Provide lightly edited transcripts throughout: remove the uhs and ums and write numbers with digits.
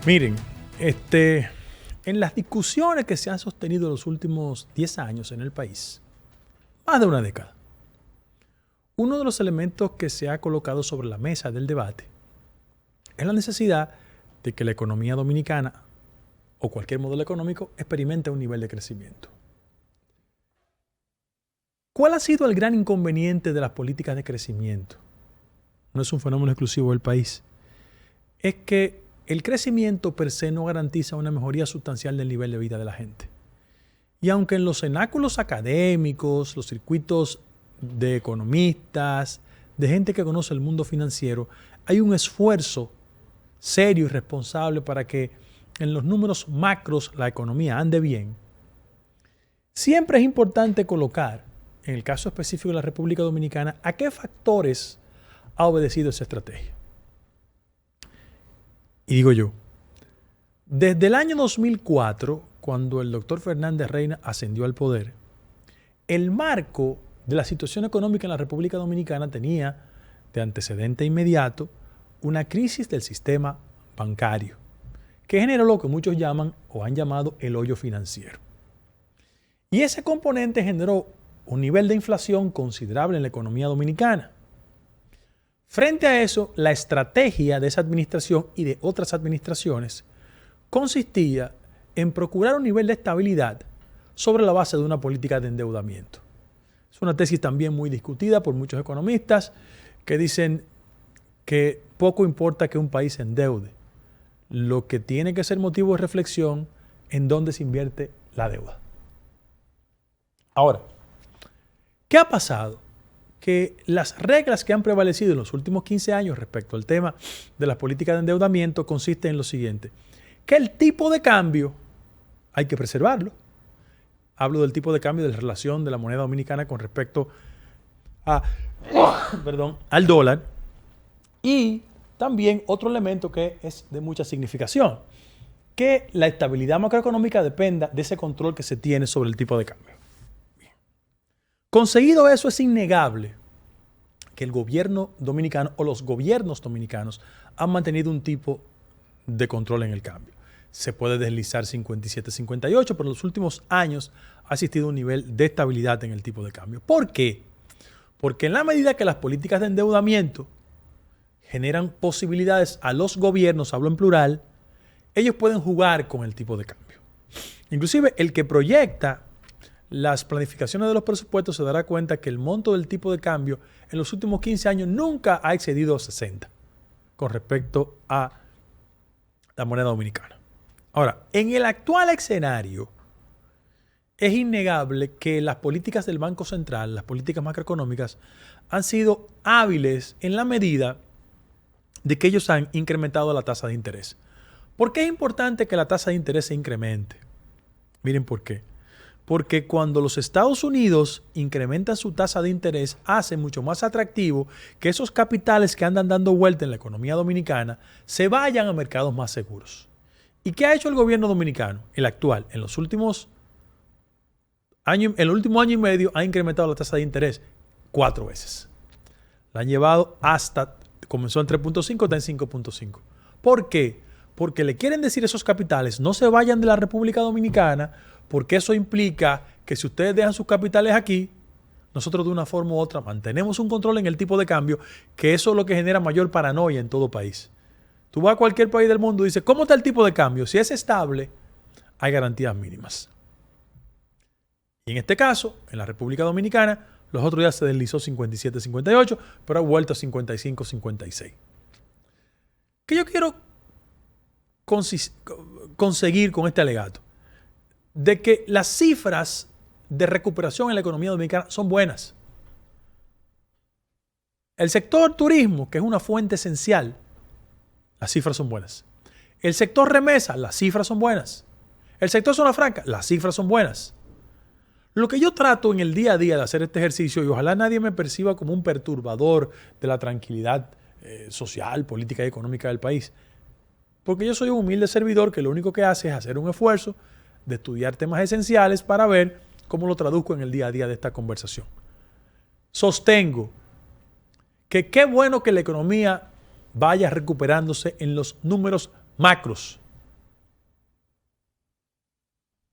Miren, en las discusiones que se han sostenido en los últimos 10 años en el país, más de una década, uno de los elementos que se ha colocado sobre la mesa del debate es la necesidad de que la economía dominicana o cualquier modelo económico experimente un nivel de crecimiento. ¿Cuál ha sido el gran inconveniente de las políticas de crecimiento? No es un fenómeno exclusivo del país. Es que el crecimiento per se no garantiza una mejoría sustancial del nivel de vida de la gente. Y aunque en los cenáculos académicos, los circuitos de economistas, de gente que conoce el mundo financiero, hay un esfuerzo serio y responsable para que en los números macros la economía ande bien, siempre es importante colocar, en el caso específico de la República Dominicana, a qué factores ha obedecido esa estrategia. Y digo yo, desde el año 2004, cuando el doctor Fernández Reina ascendió al poder, el marco de la situación económica en la República Dominicana tenía de antecedente inmediato una crisis del sistema bancario, que generó lo que muchos llaman o han llamado el hoyo financiero. Y ese componente generó un nivel de inflación considerable en la economía dominicana. Frente a eso, la estrategia de esa administración y de otras administraciones consistía en procurar un nivel de estabilidad sobre la base de una política de endeudamiento. Es una tesis también muy discutida por muchos economistas que dicen que poco importa que un país se endeude. Lo que tiene que ser motivo de reflexión en dónde se invierte la deuda. Ahora, ¿qué ha pasado? Que las reglas que han prevalecido en los últimos 15 años respecto al tema de las políticas de endeudamiento consisten en lo siguiente: que el tipo de cambio hay que preservarlo. Hablo del tipo de cambio de la relación de la moneda dominicana con respecto al dólar. Y también otro elemento que es de mucha significación, que la estabilidad macroeconómica dependa de ese control que se tiene sobre el tipo de cambio. Bien. Conseguido eso, es innegable que el gobierno dominicano o los gobiernos dominicanos han mantenido un tipo de control en el cambio. Se puede deslizar 57-58, pero en los últimos años ha existido un nivel de estabilidad en el tipo de cambio. ¿Por qué? Porque en la medida que las políticas de endeudamiento generan posibilidades a los gobiernos, hablo en plural, ellos pueden jugar con el tipo de cambio. Inclusive el que proyecta las planificaciones de los presupuestos se dará cuenta que el monto del tipo de cambio en los últimos 15 años nunca ha excedido 60 con respecto a la moneda dominicana. Ahora, en el actual escenario, es innegable que las políticas del Banco Central, las políticas macroeconómicas, han sido hábiles en la medida de que ellos han incrementado la tasa de interés. ¿Por qué es importante que la tasa de interés se incremente? Miren por qué. Porque cuando los Estados Unidos incrementan su tasa de interés, hace mucho más atractivo que esos capitales que andan dando vuelta en la economía dominicana se vayan a mercados más seguros. ¿Y qué ha hecho el gobierno dominicano, el actual? En los últimos años, el último año y medio ha incrementado la tasa de interés 4 veces. La han llevado comenzó en 3.5, está en 5.5. ¿Por qué? Porque le quieren decir a esos capitales, no se vayan de la República Dominicana, porque eso implica que si ustedes dejan sus capitales aquí, nosotros de una forma u otra mantenemos un control en el tipo de cambio, que eso es lo que genera mayor paranoia en todo país. Tú vas a cualquier país del mundo y dices, ¿cómo está el tipo de cambio? Si es estable, hay garantías mínimas. Y en este caso, en la República Dominicana, los otros días se deslizó 57-58, pero ha vuelto a 55-56. ¿Qué yo quiero conseguir con este alegato? De que las cifras de recuperación en la economía dominicana son buenas. El sector turismo, que es una fuente esencial, las cifras son buenas. El sector remesa, las cifras son buenas. El sector zona franca, las cifras son buenas. Lo que yo trato en el día a día de hacer este ejercicio, y ojalá nadie me perciba como un perturbador de la tranquilidad social, política y económica del país, porque yo soy un humilde servidor que lo único que hace es hacer un esfuerzo de estudiar temas esenciales para ver cómo lo traduzco en el día a día de esta conversación. Sostengo que qué bueno que la economía vaya recuperándose en los números macros,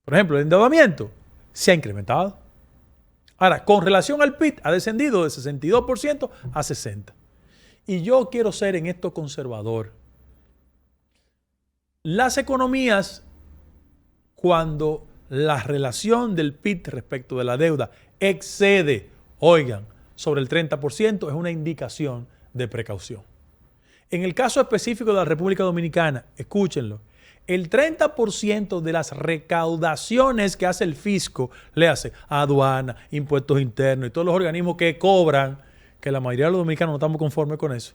Por ejemplo, el endeudamiento se ha incrementado. Ahora, con relación al PIB, ha descendido de 62% a 60%. Y yo quiero ser en esto conservador. Las economías, cuando la relación del PIB respecto de la deuda excede, oigan, sobre el 30%, es una indicación de precaución. En el caso específico de la República Dominicana, escúchenlo, el 30% de las recaudaciones que hace el fisco, le hace aduana, impuestos internos y todos los organismos que cobran, que la mayoría de los dominicanos no estamos conformes con eso,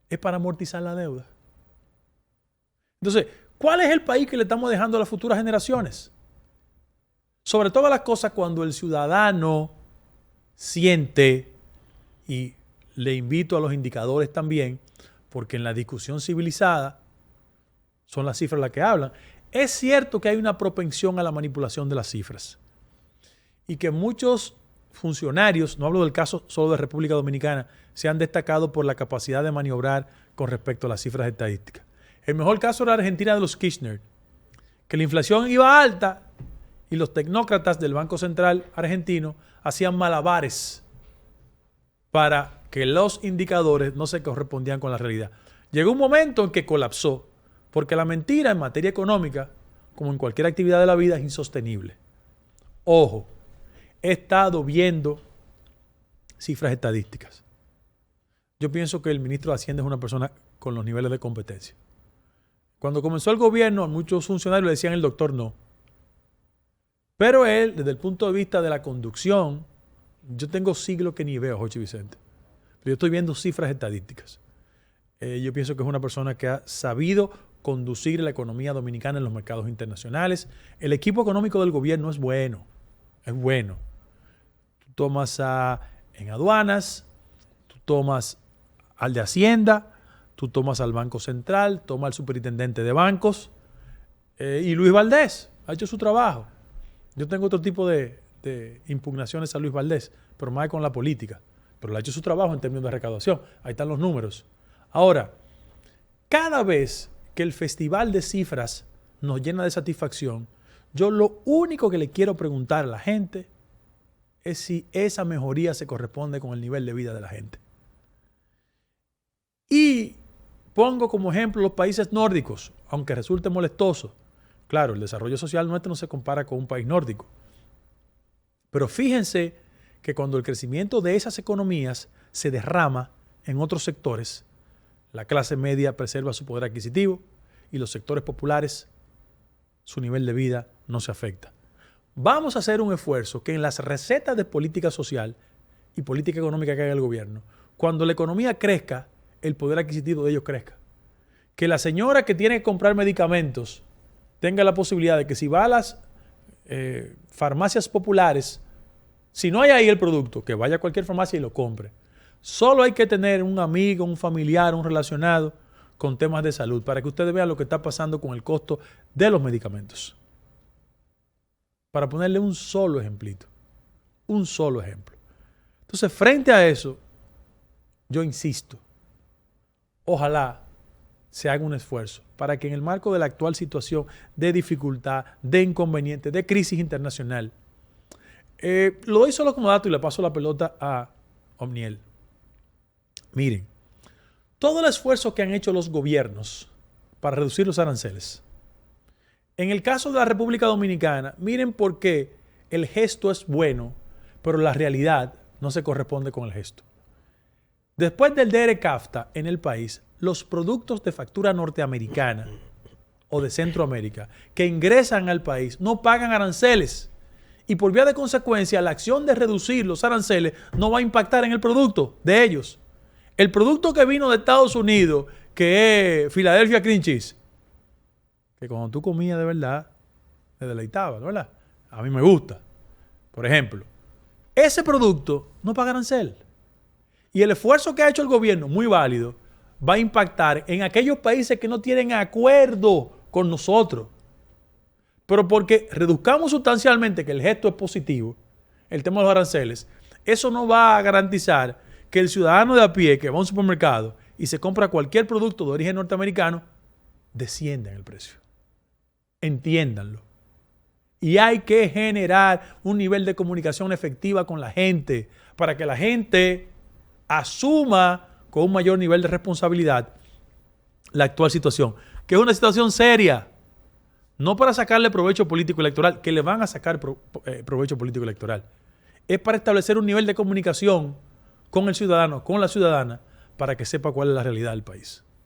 es para amortizar la deuda. Entonces, ¿cuál es el país que le estamos dejando a las futuras generaciones? Sobre todas las cosas, cuando el ciudadano siente, y le invito a los indicadores también, porque en la discusión civilizada son las cifras las que hablan, es cierto que hay una propensión a la manipulación de las cifras y que muchos funcionarios, no hablo del caso solo de República Dominicana, se han destacado por la capacidad de maniobrar con respecto a las cifras estadísticas. El mejor caso era Argentina de los Kirchner, que la inflación iba alta y los tecnócratas del Banco Central argentino hacían malabares para que los indicadores no se correspondían con la realidad. Llegó un momento en que colapsó, porque la mentira en materia económica, como en cualquier actividad de la vida, es insostenible. Ojo, he estado viendo cifras estadísticas. Yo pienso que el ministro de Hacienda es una persona con los niveles de competencia. Cuando comenzó el gobierno, a muchos funcionarios le decían el doctor no. Pero él, desde el punto de vista de la conducción, yo tengo siglos que ni veo a Jochi Vicente. Pero yo estoy viendo cifras estadísticas. Yo pienso que es una persona que ha sabido conducir la economía dominicana en los mercados internacionales. El equipo económico del gobierno es bueno. Es bueno. Tú tomas en aduanas, tú tomas al de Hacienda, tú tomas al Banco Central, tomas al superintendente de bancos y Luis Valdés ha hecho su trabajo. Yo tengo otro tipo de impugnaciones a Luis Valdés, pero más con la política. Pero él ha hecho su trabajo en términos de recaudación. Ahí están los números. Ahora, cada vez que el festival de cifras nos llena de satisfacción, yo lo único que le quiero preguntar a la gente es si esa mejoría se corresponde con el nivel de vida de la gente. Y pongo como ejemplo los países nórdicos, aunque resulte molestoso. Claro, el desarrollo social nuestro no se compara con un país nórdico. Pero fíjense que cuando el crecimiento de esas economías se derrama en otros sectores, la clase media preserva su poder adquisitivo y los sectores populares, su nivel de vida no se afecta. Vamos a hacer un esfuerzo que en las recetas de política social y política económica que haga el gobierno, cuando la economía crezca, el poder adquisitivo de ellos crezca. Que la señora que tiene que comprar medicamentos tenga la posibilidad de que si va a las farmacias populares, si no hay ahí el producto, que vaya a cualquier farmacia y lo compre. Solo hay que tener un amigo, un familiar, un relacionado con temas de salud para que ustedes vean lo que está pasando con el costo de los medicamentos. Para ponerle un solo ejemplito. Un solo ejemplo. Entonces, frente a eso, yo insisto, ojalá se haga un esfuerzo para que en el marco de la actual situación de dificultad, de inconveniente, de crisis internacional, lo doy solo como dato y le paso la pelota a Omniel. Miren, todo el esfuerzo que han hecho los gobiernos para reducir los aranceles. En el caso de la República Dominicana, miren por qué el gesto es bueno, pero la realidad no se corresponde con el gesto. Después del DR-CAFTA en el país, los productos de factura norteamericana o de Centroamérica que ingresan al país no pagan aranceles. Y por vía de consecuencia, la acción de reducir los aranceles no va a impactar en el producto de ellos. El producto que vino de Estados Unidos, que es Philadelphia Cream Cheese, que cuando tú comías de verdad, te deleitabas, ¿verdad? A mí me gusta. Por ejemplo, ese producto no paga arancel. Y el esfuerzo que ha hecho el gobierno, muy válido, va a impactar en aquellos países que no tienen acuerdo con nosotros. Pero porque reduzcamos sustancialmente, que el gesto es positivo, el tema de los aranceles, eso no va a garantizar que el ciudadano de a pie que va a un supermercado y se compra cualquier producto de origen norteamericano, descienda en el precio. Entiéndanlo. Y hay que generar un nivel de comunicación efectiva con la gente para que la gente asuma con un mayor nivel de responsabilidad la actual situación, que es una situación seria. No para sacarle provecho político electoral, que le van a sacar provecho político electoral. Es para establecer un nivel de comunicación con el ciudadano, con la ciudadana, para que sepa cuál es la realidad del país.